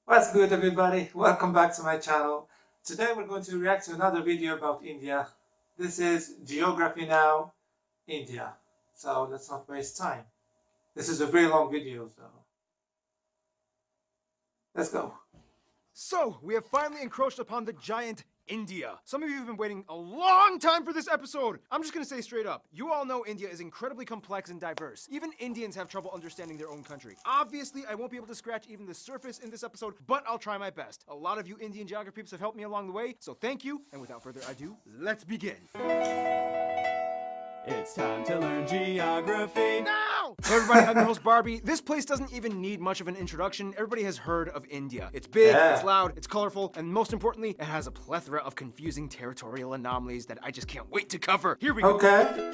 What's good, everybody? Welcome back to my channel. Today we're going to react to another video about India. This is Geography Now, India. So let's not waste time. This is a very long video, so let's go. So, we have finally encroached upon the giant India. Some of you have been waiting a long time for this episode. I'm just gonna say straight up, you all know India is incredibly complex and diverse. Even Indians have trouble understanding their own country. Obviously, I won't be able to scratch even the surface in this episode, but I'll try my best. A lot of you Indian geography peeps have helped me along the way, so thank you, and without further ado, let's begin. It's time to learn geography now! Hey everybody, I'm your host Barbie. This place doesn't even need much of an introduction. Everybody has heard of India. It's big, It's loud, it's colorful, and most importantly, it has a plethora of confusing territorial anomalies that I just can't wait to cover. Here we go. Okay.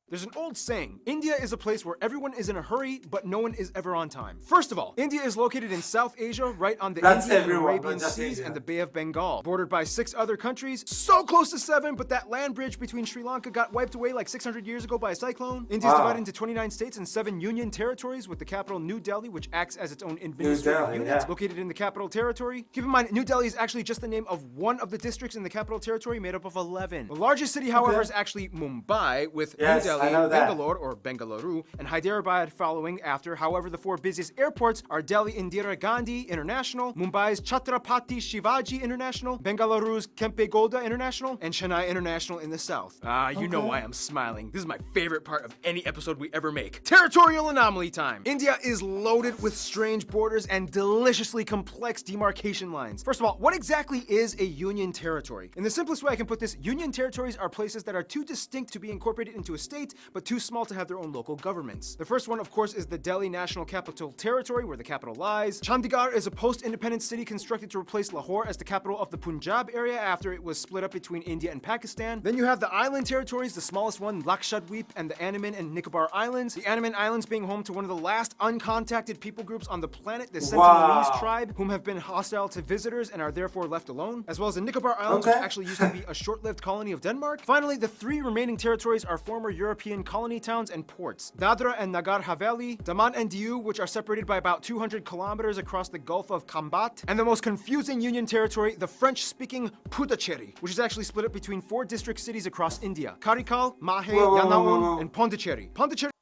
There's an old saying, India is a place where everyone is in a hurry, but no one is ever on time. First of all, India is located in South Asia, right on the Indian and Arabian Seas and the Bay of Bengal, bordered by 6 other countries, so close to 7, but that land bridge between Sri Lanka got wiped away like 600 years ago by a cyclone. India is divided into 29 states and 7 union territories, with the capital New Delhi, which acts as its own administrative unit, located in the capital territory. Keep in mind, New Delhi is actually just the name of one of the districts in the capital territory, made up of 11. The largest city, however, is actually Mumbai, with New Delhi, Bangalore or Bengaluru, and Hyderabad following after. However, the 4 busiest airports are Delhi Indira Gandhi International, Mumbai's Chhatrapati Shivaji International, Bengaluru's Kempe Gowda International, and Chennai International in the south. You know why I'm smiling. This is my favorite part of any episode we ever make. Territorial anomaly time. India is loaded with strange borders and deliciously complex demarcation lines. First of all, what exactly is a union territory? In the simplest way I can put this, union territories are places that are too distinct to be incorporated into a state, but too small to have their own local governments. The first one, of course, is the Delhi National Capital Territory, where the capital lies. Chandigarh is a post-independent city constructed to replace Lahore as the capital of the Punjab area after it was split up between India and Pakistan. Then you have the island territories, the smallest one, Lakshadweep, and the Andaman and Nicobar Islands. The Andaman Islands being home to one of the last uncontacted people groups on the planet, the Sentinelese tribe, whom have been hostile to visitors and are therefore left alone, as well as the Nicobar Islands, which actually used to be a short-lived colony of Denmark. Finally, the 3 remaining territories are former European colony towns and ports. Dadra and Nagar Haveli, Daman and Diu, which are separated by about 200 kilometers across the Gulf of Khambat, and the most confusing union territory, the French-speaking Puducherry, which is actually split up between 4 district cities across India: Karikal, Mahe, Yanaon, and Pondicherry. Pondicherry.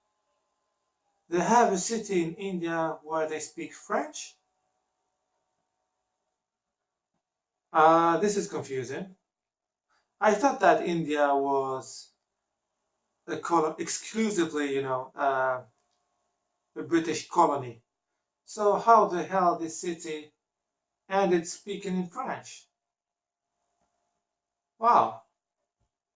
They have a city in India where they speak French? This is confusing. I thought that India was exclusively, a British colony. So how the hell this city ended speaking in French? Wow.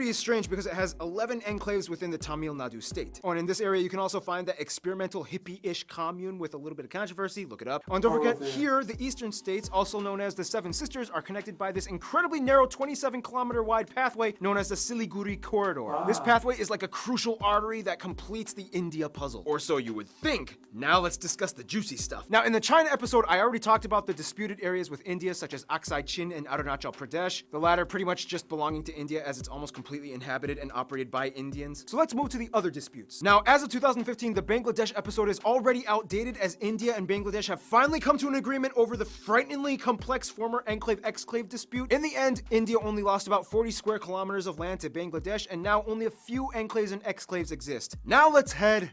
Is strange because it has 11 enclaves within the Tamil Nadu state. And in this area, you can also find the experimental hippie-ish commune with a little bit of controversy. Look it up. And don't forget, here, the eastern states, also known as the Seven Sisters, are connected by this incredibly narrow 27-kilometer wide pathway known as the Siliguri Corridor. This pathway is like a crucial artery that completes the India puzzle. Or so you would think. Now let's discuss the juicy stuff. Now, in the China episode, I already talked about the disputed areas with India, such as Aksai Chin and Arunachal Pradesh. The latter pretty much just belonging to India, as it's almost completely inhabited and operated by Indians. So let's move to the other disputes. Now, as of 2015, the Bangladesh episode is already outdated, as India and Bangladesh have finally come to an agreement over the frighteningly complex former enclave-exclave dispute. In the end, India only lost about 40 square kilometers of land to Bangladesh, and now only a few enclaves and exclaves exist. Now let's head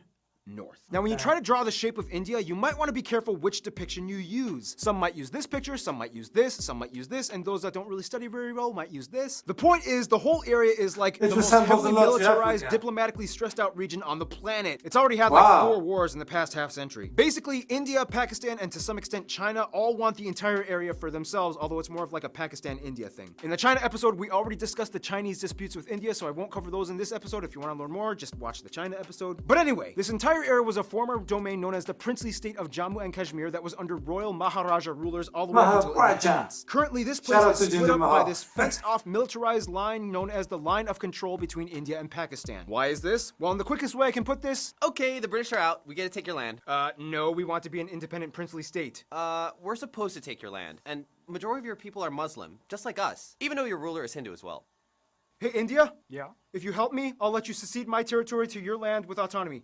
north. Now, when you try to draw the shape of India, you might want to be careful which depiction you use. Some might use this picture, some might use this, some might use this, and those that don't really study very well might use this. The point is, the whole area is like the most heavily militarized, diplomatically stressed out region on the planet. It's already had like 4 wars in the past half-century. Basically, India, Pakistan, and to some extent China all want the entire area for themselves, although it's more of like a Pakistan-India thing. In the China episode, we already discussed the Chinese disputes with India, so I won't cover those in this episode. If you want to learn more, just watch the China episode. But anyway, this entire area was a former domain known as the princely state of Jammu and Kashmir that was under royal Maharaja rulers all the way up until independence. Currently, this place is split up by this fenced-off militarized line known as the line of control between India and Pakistan. Why is this? Well, in the quickest way I can put this, Okay, the British are out. We get to take your land. No, we want to be an independent princely state. We're supposed to take your land, and majority of your people are Muslim, just like us, even though your ruler is Hindu as well. Hey, India? Yeah? If you help me, I'll let you secede my territory to your land with autonomy.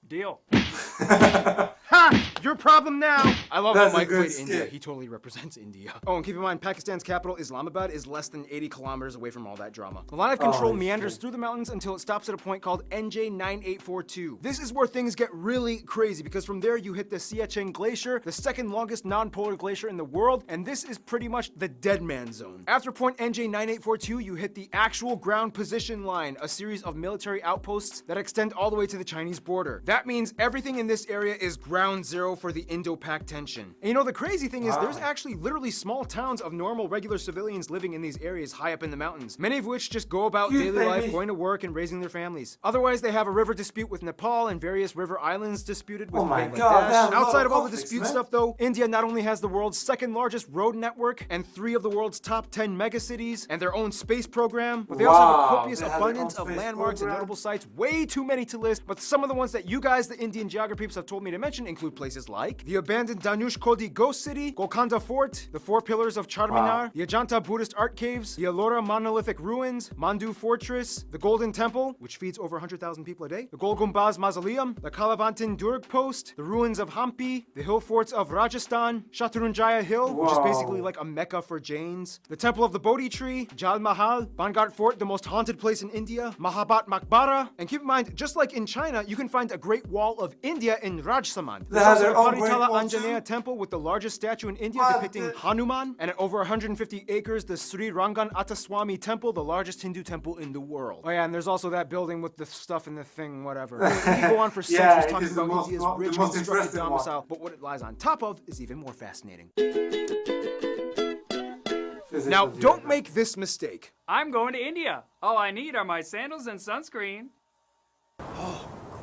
Deal. Ha! Your problem now. I love That's how a Mike good played India. skit. He totally represents India. Oh, and keep in mind, Pakistan's capital, Islamabad, is less than 80 kilometers away from all that drama. The line of control meanders shit. through the mountains until it stops at a point called NJ 9842. This is where things get really crazy because from there you hit the Siachen Glacier, the second longest non-polar glacier in the world, and this is pretty much the dead man zone. After point NJ 9842, you hit the actual ground position line, a series of military outposts that extend all the way to the Chinese border. That means everything in this area is ground zero for the Indo-Pak tension. And you know, the crazy thing is there's actually literally small towns of normal, regular civilians living in these areas high up in the mountains, many of which just go about daily life, going to work and raising their families. Otherwise, they have a river dispute with Nepal and various river islands disputed with Bangladesh. Outside of all the dispute stuff though, India not only has the world's second largest road network and 3 of the world's top 10 megacities and their own space program, but they also have a copious abundance of landmarks and notable sites, way too many to list, but some of the ones that you guys, the Indian geography peeps, have told me to mention include places like the abandoned Danush Kodi Ghost City, Golconda Fort, the 4 pillars of Charminar, the Ajanta Buddhist art caves, the Ellora monolithic ruins, Mandu Fortress, the Golden Temple, which feeds over 100,000 people a day, the Gol Gumbaz Mausoleum, the Kalavantin Durg Post, the ruins of Hampi, the hill forts of Rajasthan, Shatrunjaya Hill, which is basically like a mecca for Jains, the Temple of the Bodhi Tree, Jal Mahal, Bangart Fort, the most haunted place in India, Mahabat Maqbara, and keep in mind, just like in China, you can find a Great Wall of India in Rajsamand. There's also a Paritala Anjaneya temple with the largest statue in India depicting Hanuman, and at over 150 acres, the Sri Rangan Attaswamy temple, the largest Hindu temple in the world. Oh yeah, and there's also that building with the stuff in the thing, whatever. We can go on for centuries talking about India's rich constructed domicile, but what it lies on top of is even more fascinating. Now, don't make this mistake. I'm going to India. All I need are my sandals and sunscreen.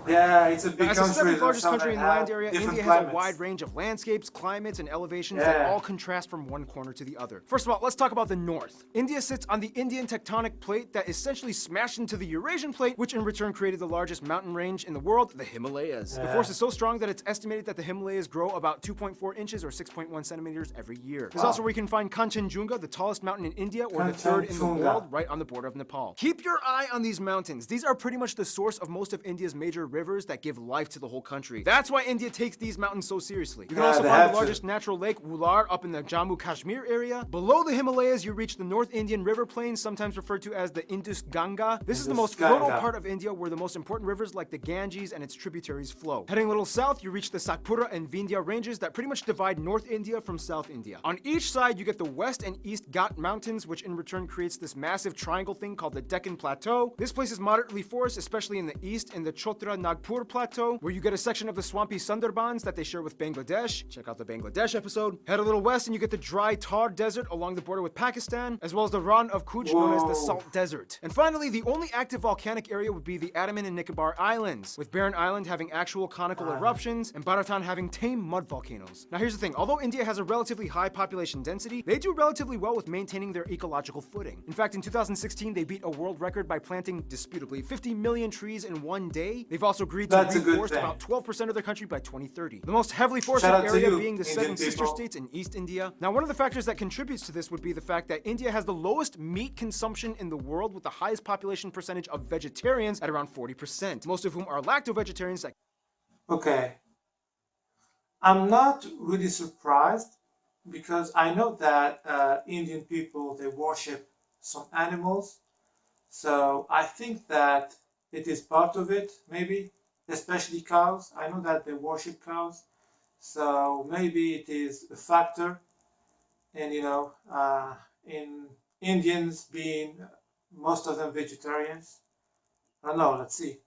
Yeah, it's a big As country. the 7th largest country in the land area, different India has climates. a wide range of landscapes, climates, and elevations that all contrast from one corner to the other. First of all, let's talk about the north. India sits on the Indian tectonic plate that essentially smashed into the Eurasian plate, which in return created the largest mountain range in the world, the Himalayas. The force is so strong that it's estimated that the Himalayas grow about 2.4 inches or 6.1 centimeters every year. There's also where you can find Kanchenjunga, the tallest mountain in India, or the 3rd in the world, right on the border of Nepal. Keep your eye on these mountains. These are pretty much the source of most of India's major rivers that give life to the whole country. That's why India takes these mountains so seriously. You can also find the largest natural lake, Wular, up in the Jammu Kashmir area. Below the Himalayas, you reach the North Indian River Plain, sometimes referred to as the Indus Ganga. This is the most fertile part of India where the most important rivers like the Ganges and its tributaries flow. Heading a little south, you reach the Satpura and Vindhya ranges that pretty much divide North India from South India. On each side, you get the West and East Ghat Mountains, which in return creates this massive triangle thing called the Deccan Plateau. This place is moderately forested, especially in the east, in the Chotra Nagpur Plateau, where you get a section of the swampy Sundarbans that they share with Bangladesh. Check out the Bangladesh episode. Head a little west and you get the dry Thar Desert along the border with Pakistan, as well as the Rann of Kutch, known as the Salt Desert. And finally, the only active volcanic area would be the Andaman and Nicobar Islands, with Barren Island having actual conical eruptions and Bharatan having tame mud volcanoes. Now here's the thing, although India has a relatively high population density, they do relatively well with maintaining their ecological footing. In fact, in 2016, they beat a world record by planting, disputably, 50 million trees in one day. They've also agreed to reforest about 12% of their country by 2030. The most heavily forested area being the 7 sister states in East India. Now, one of the factors that contributes to this would be the fact that India has the lowest meat consumption in the world, with the highest population percentage of vegetarians at around 40%, most of whom are lacto-vegetarians. Okay. I'm not really surprised because I know that Indian people, they worship some animals. So I think that it is part of it, maybe. Especially cows. I know that they worship cows, so maybe it is a factor. And in Indians being most of them vegetarians. I don't know. Let's see.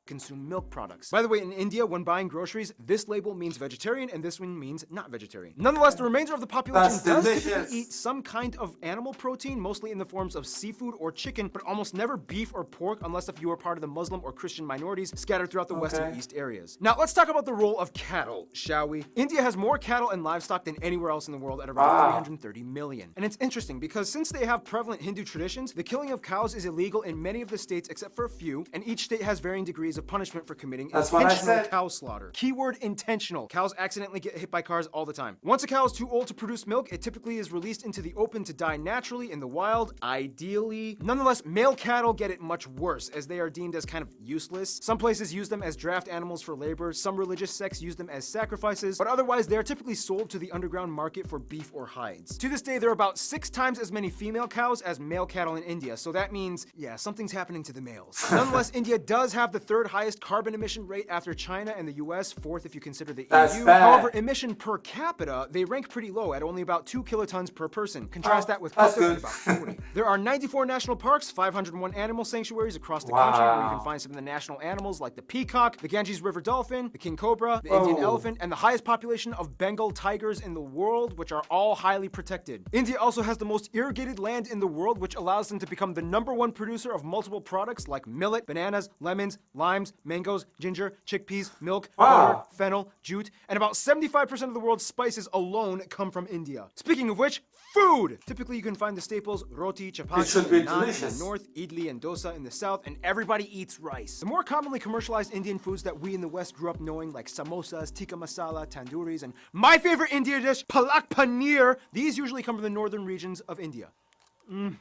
Consume milk products. By the way, in India, when buying groceries, this label means vegetarian and this one means not vegetarian. Nonetheless, the remainder of the population does typically eat some kind of animal protein, mostly in the forms of seafood or chicken, but almost never beef or pork unless if you are part of the Muslim or Christian minorities scattered throughout the west and east areas. Now, let's talk about the role of cattle, shall we? India has more cattle and livestock than anywhere else in the world at around 330 million. And it's interesting because since they have prevalent Hindu traditions, the killing of cows is illegal in many of the states except for a few, and each state has varying degrees of of punishment for committing That's what I intentional said. cow slaughter. Keyword intentional. Cows accidentally get hit by cars all the time. Once a cow is too old to produce milk, it typically is released into the open to die naturally in the wild, ideally. Nonetheless, male cattle get it much worse, as they are deemed as kind of useless. Some places use them as draft animals for labor, some religious sects use them as sacrifices, but otherwise they are typically sold to the underground market for beef or hides. To this day, there are about 6 times as many female cows as male cattle in India, so that means, yeah, something's happening to the males. Nonetheless, India does have the 3rd highest carbon emission rate after China and the US, 4th if you consider the That's EU. bad. However, emission per capita, they rank pretty low at only about 2 kilotons per person. Contrast that with that's Qatar at good. about 40. There are 94 national parks, 501 animal sanctuaries across the country where you can Wow. find some of the national animals like the peacock, the Ganges River dolphin, the king cobra, the Indian Whoa. elephant, and the highest population of Bengal tigers in the world, which are all highly protected. India also has the most irrigated land in the world, which allows them to become the #1 producer of multiple products like millet, bananas, lemons, limes, mangoes, ginger, chickpeas, milk, Wow. butter, fennel, jute, and about 75% of the world's spices alone come from India. Speaking of which, food! Typically you can find the staples roti, chapati, It should be and naan in delicious. the north, idli and dosa in the south, and everybody eats rice. The more commonly commercialized Indian foods that we in the West grew up knowing, like samosas, tikka masala, tandoori's, and my favorite Indian dish, palak paneer, these usually come from the northern regions of India.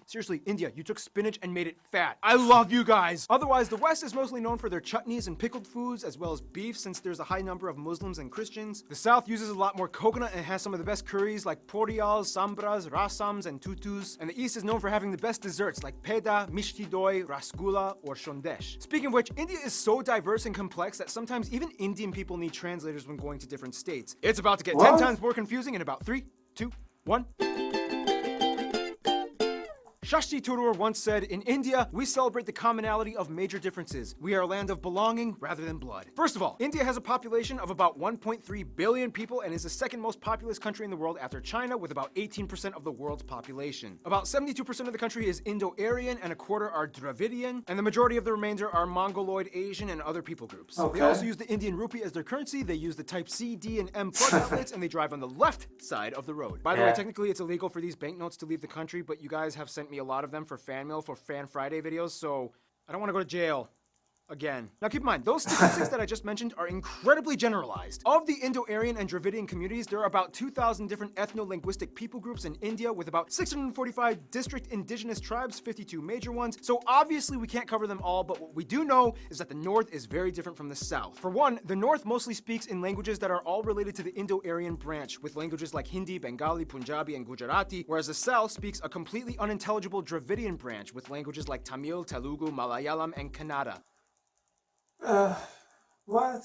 Seriously, India, you took spinach and made it fat. I love you guys. Otherwise, the West is mostly known for their chutneys and pickled foods, as well as beef, since there's a high number of Muslims and Christians. The South uses a lot more coconut and has some of the best curries like porials, sambras, rasams, and tutus. And the East is known for having the best desserts like peda, mishti doi, rasgulla, or shondesh. Speaking of which, India is so diverse and complex that sometimes even Indian people need translators when going to different states. It's about to get 10 What? times more confusing in about 3, 2, 1. Shashti Tharoor once said, "In India, we celebrate the commonality of major differences. We are a land of belonging rather than blood." First of all, India has a population of about 1.3 billion people and is the 2nd most populous country in the world after China, with about 18% of the world's population. About 72% of the country is Indo-Aryan and a quarter are Dravidian, and the majority of the remainder are Mongoloid, Asian, and other people groups. They Okay. also use the Indian rupee as their currency. They use the type C, D, and M plug outlets, and they drive on the left side of the road. By the way, Yeah. technically it's illegal for these banknotes to leave the country, but you guys have sent me a lot of them for fan mail for Fan Friday videos, so I don't want to go to jail. Again. Now keep in mind, those statistics that I just mentioned are incredibly generalized. Of the Indo-Aryan and Dravidian communities, there are about 2,000 different ethno-linguistic people groups in India, with about 645 district indigenous tribes, 52 major ones. So obviously we can't cover them all, but what we do know is that the North is very different from the South. For one, the North mostly speaks in languages that are all related to the Indo-Aryan branch, with languages like Hindi, Bengali, Punjabi, and Gujarati, whereas the South speaks a completely unintelligible Dravidian branch, with languages like Tamil, Telugu, Malayalam, and Kannada. What?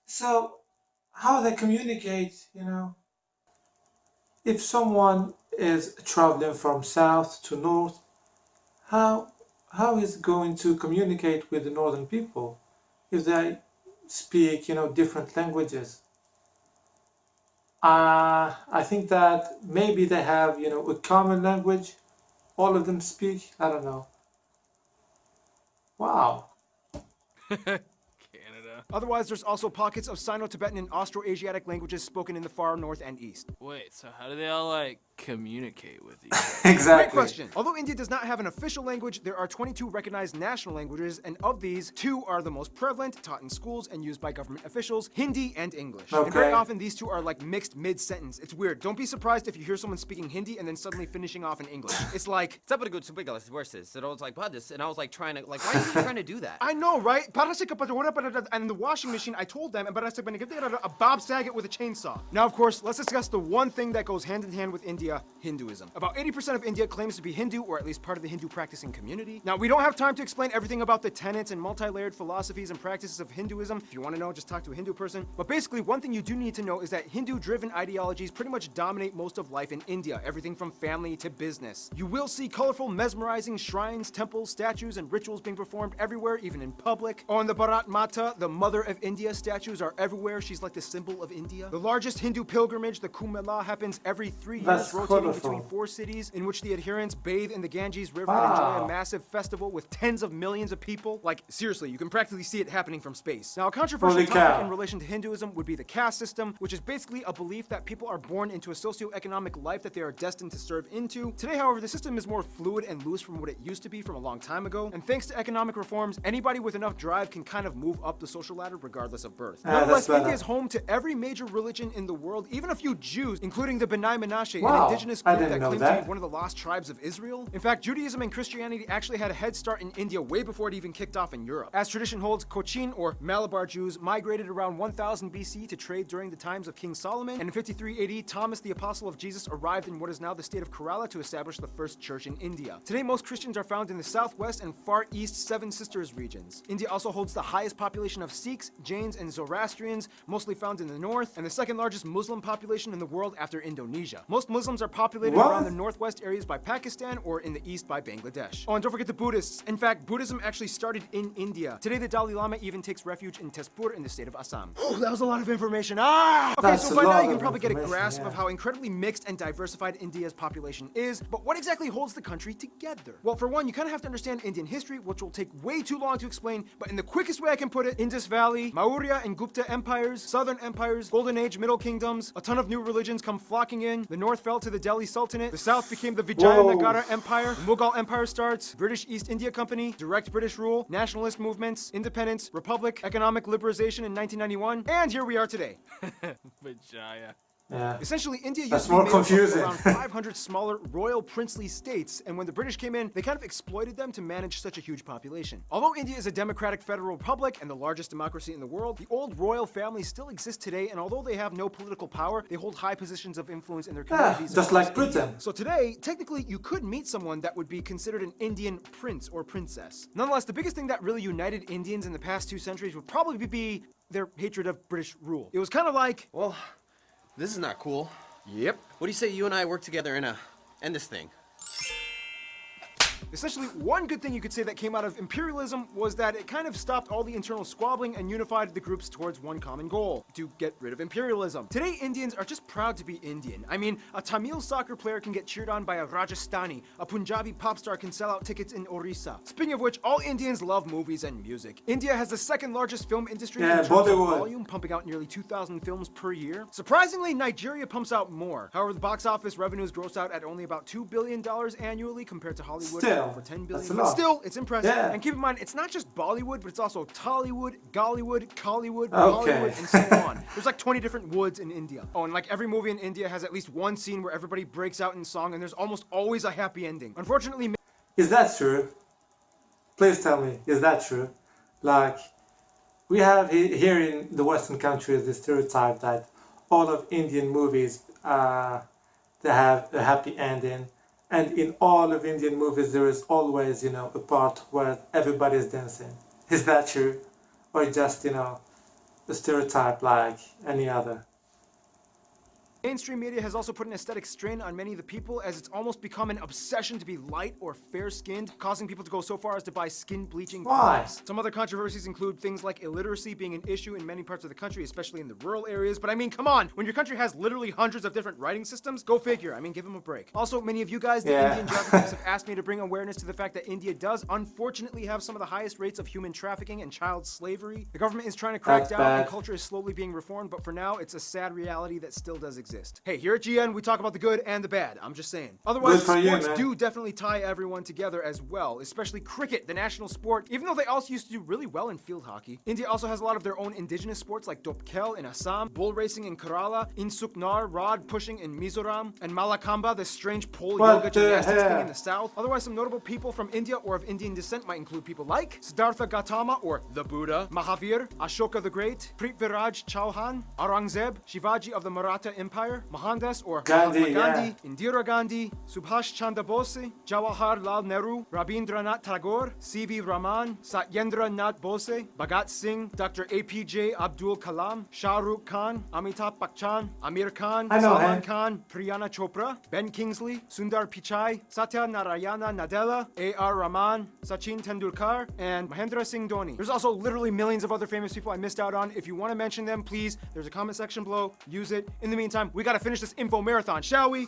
So, how they communicate, If someone is traveling from south to north, how is going to communicate with the northern people if they speak, different languages? I think that maybe they have, a common language. All of them speak. I don't know. Wow. Canada. Otherwise, there's also pockets of Sino-Tibetan and Austroasiatic languages spoken in the far north and east. Wait, so how do they all, communicate with each other? Exactly. Great question. Although India does not have an official language, there are 22 recognized national languages, and of these, 2 are the most prevalent, taught in schools and used by government officials, Hindi and English. And very Okay. often these 2 are mixed mid-sentence. It's weird. Don't be surprised if you hear someone speaking Hindi and then suddenly finishing off in English. It's like, And I was like, what this? And I was like trying to, why are you trying to do that? I know, right? And in the washing machine, I told them, a Bob Saget with a chainsaw. Now, of course, let's discuss the one thing that goes hand in hand with India, Hinduism. About 80% of India claims to be Hindu, or at least part of the Hindu practicing community. Now, we don't have time to explain everything about the tenets and multi-layered philosophies and practices of Hinduism. If you want to know, just talk to a Hindu person. But basically, one thing you do need to know is that Hindu-driven ideologies pretty much dominate most of life in India, everything from family to business. You will see colorful, mesmerizing shrines, temples, statues, and rituals being performed everywhere, even in public. On the Bharat Mata, the Mother of India, statues are everywhere. She's like the symbol of India. The largest Hindu pilgrimage, the Kumbh Mela, happens every 3 years. That's rotating colorful. between 4 cities in which the adherents bathe in the Ganges River Wow. and enjoy a massive festival with tens of millions of people. Like, seriously, you can practically see it happening from space. Now, a controversial Holy topic cow. in relation to Hinduism would be the caste system, which is basically a belief that people are born into a socioeconomic life that they are destined to serve into. Today, however, the system is more fluid and loose from what it used to be from a long time ago, and thanks to economic reforms, anybody with enough drive can kind of move up the social ladder regardless of birth. Nonetheless, better. India is home to every major religion in the world, even a few Jews, including the B'nai Menashe, Wow, an indigenous I group didn't that know claimed to that. be one of the lost tribes of Israel. In fact, Judaism and Christianity actually had a head start in India way before it even kicked off in Europe. As tradition holds, Cochin or Malabar Jews migrated around 1000 BC to trade during the times of King Solomon, and in 53 AD, Thomas the Apostle of Jesus arrived in what is now the state of Kerala to establish the first church in India. Today, most Christians are found in the southwest and far east Seven Sisters regions. India also holds the highest population of Sikhs, Jains, and Zoroastrians, mostly found in the north, and the second largest Muslim population in the world after Indonesia. Most Muslims are populated What? around the northwest areas by Pakistan or in the east by Bangladesh. Oh, and don't forget the Buddhists. In fact, Buddhism actually started in India. Today, the Dalai Lama even takes refuge in Tezpur in the state of Assam. Oh, that was a lot of information. Okay, That's so a by now lot you can of probably get a information, grasp yeah. of how incredibly mixed and diversified India's population is, but what exactly holds the country together? Well, for one, you kind of have to understand Indian history, which will take way too long to explain, but in the quickest way I can put it, Indus Valley, Maurya and Gupta empires, southern empires, Golden Age, Middle Kingdoms, a ton of new religions come flocking in, the north fell to the Delhi Sultanate, the south became the Vijayanagara Empire, the Mughal Empire starts, British East India Company, direct British rule, nationalist movements, independence, republic, economic liberalization in 1991, and here we are today. Vijaya. Yeah. Essentially, India used That's to be more made up of confusing. around 500 smaller royal princely states, and when the British came in, they kind of exploited them to manage such a huge population. Although India is a democratic federal republic and the largest democracy in the world, the old royal families still exist today, and although they have no political power, they hold high positions of influence in their communities. just across like Britain. India. So today, technically, you could meet someone that would be considered an Indian prince or princess. Nonetheless, the biggest thing that really united Indians in the past 2 centuries would probably be their hatred of British rule. It was kind of like, Well, this is not cool. yep. What do you say you and I work together and end this thing? Essentially, one good thing you could say that came out of imperialism was that it kind of stopped all the internal squabbling and unified the groups towards one common goal, to get rid of imperialism. Today, Indians are just proud to be Indian. I mean, a Tamil soccer player can get cheered on by a Rajasthani, a Punjabi pop star can sell out tickets in Orissa. Speaking of which, all Indians love movies and music. India has the second largest film industry Yeah, in terms of Bollywood. volume, pumping out nearly 2,000 films per year. Surprisingly, Nigeria pumps out more. However, the box office revenues gross out at only about $2 billion annually compared to Hollywood at Still, over $10 billion. that's a But lot. still, it's impressive. Yeah. And keep in mind, it's not just Bollywood, but it's also Tollywood, Gollywood, Collywood, Okay. Hollywood, and so on. There's like 20 different woods in India. Oh, and like every movie in India has at least one scene where everybody breaks out in song, and there's almost always a happy ending. Unfortunately, Is that true? Please tell me, is that true? Like, we have here in the Western countries the stereotype that all of Indian movies, they have a happy ending. And in all of Indian movies, there is always, a part where everybody's dancing. Is that true? Or just, a stereotype like any other? mainstream media has also put an aesthetic strain on many of the people, as it's almost become an obsession to be light or fair-skinned, causing people to go so far as to buy skin bleaching Why? products. Some other controversies include things like illiteracy being an issue in many parts of the country, especially in the rural areas. But I mean, come on, when your country has literally hundreds of different writing systems, go figure. I mean, give them a break. Also, many of you guys, the Yeah. Indian geographers, have asked me to bring awareness to the fact that India does unfortunately have some of the highest rates of human trafficking and child slavery. The government is trying to crack That's down, bad. and culture is slowly being reformed, but for now, it's a sad reality that still does exist. Hey, here at GN, we talk about the good and the bad. I'm just saying. Otherwise, Good for you, sports man. do definitely tie everyone together as well, especially cricket, the national sport, even though they also used to do really well in field hockey. India also has a lot of their own indigenous sports like Dopkel in Assam, bull racing in Kerala, Insuknar, rod pushing in Mizoram, and Malakamba, the strange pole What yoga the gymnastics thing heck? in the south. Otherwise, some notable people from India or of Indian descent might include people like Siddhartha Gautama or the Buddha, Mahavir, Ashoka the Great, Prithviraj Chauhan, Aurangzeb, Shivaji of the Maratha Empire, Mohandas or Gandhi, Mahatma Gandhi, yeah. Indira Gandhi, Subhash Chandra Bose, Jawaharlal Nehru, Rabindranath Tagore, C.V. Raman, Satyendra Nath Bose, Bhagat Singh, Dr. APJ Abdul Kalam, Shah Rukh Khan, Amitabh Bachchan, Amir Khan, I know Salman him. Khan, Priyana Chopra, Ben Kingsley, Sundar Pichai, Satya Narayana Nadella, A.R. Rahman, Sachin Tendulkar, and Mahendra Singh Dhoni. There's also literally millions of other famous people I missed out on. If you want to mention them, please, there's a comment section below. Use it. In the meantime, we got to finish this info marathon, shall we?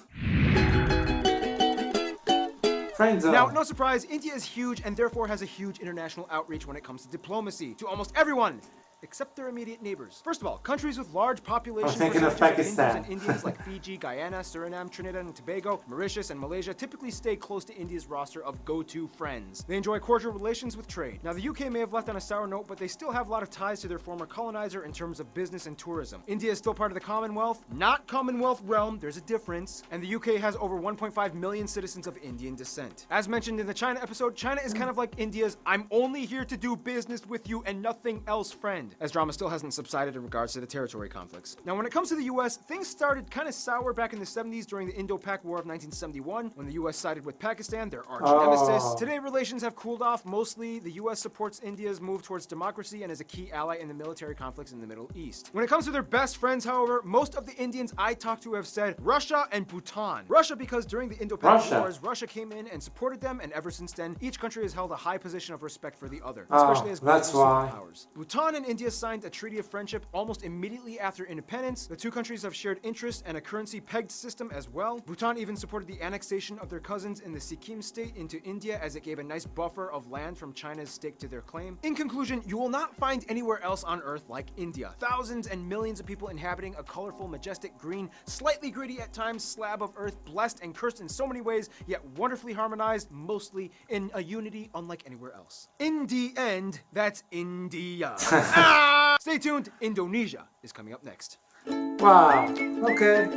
Friend zone. Now, no surprise, India is huge and therefore has a huge international outreach when it comes to diplomacy to almost everyone, except their immediate neighbors. First of all, countries with large population thinking of percentages Pakistan. Hindus and Indians like Fiji, Guyana, Suriname, Trinidad and Tobago, Mauritius, and Malaysia typically stay close to India's roster of go-to friends. They enjoy cordial relations with trade. Now, the UK may have left on a sour note, but they still have a lot of ties to their former colonizer in terms of business and tourism. India is still part of the Commonwealth, not Commonwealth realm, there's a difference, and the UK has over 1.5 million citizens of Indian descent. As mentioned in the China episode, China is kind of like India's "I'm only here to do business with you and nothing else" friend, as drama still hasn't subsided in regards to the territory conflicts. Now, when it comes to the US, things started kind of sour back in the 70s during the Indo-Pak War of 1971, when the US sided with Pakistan, their arch nemesis. Today, relations have cooled off. Mostly, the US supports India's move towards democracy and is a key ally in the military conflicts in the Middle East. When it comes to their best friends, however, most of the Indians I talked to have said Russia and Bhutan. Russia because during the Indo-Pak Wars, Russia came in and supported them, and ever since then, each country has held a high position of respect for the other, especially as global superpowers. Bhutan and India signed a treaty of friendship almost immediately after independence. The two countries have shared interests and a currency-pegged system as well. Bhutan even supported the annexation of their cousins in the Sikkim state into India, as it gave a nice buffer of land from China's stake to their claim. In conclusion, you will not find anywhere else on Earth like India. Thousands and millions of people inhabiting a colorful, majestic, green, slightly gritty at times slab of Earth, blessed and cursed in so many ways, yet wonderfully harmonized, mostly in a unity unlike anywhere else. In the end, that's India. Stay tuned, Indonesia is coming up next. Wow, okay.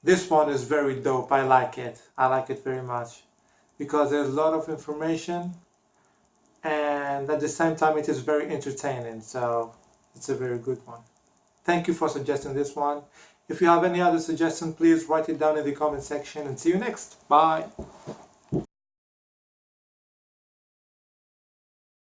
This one is very dope. I like it. I like it very much because there's a lot of information and at the same time it is very entertaining. So it's a very good one. Thank you for suggesting this one. If you have any other suggestion, please write it down in the comment section and see you next. Bye.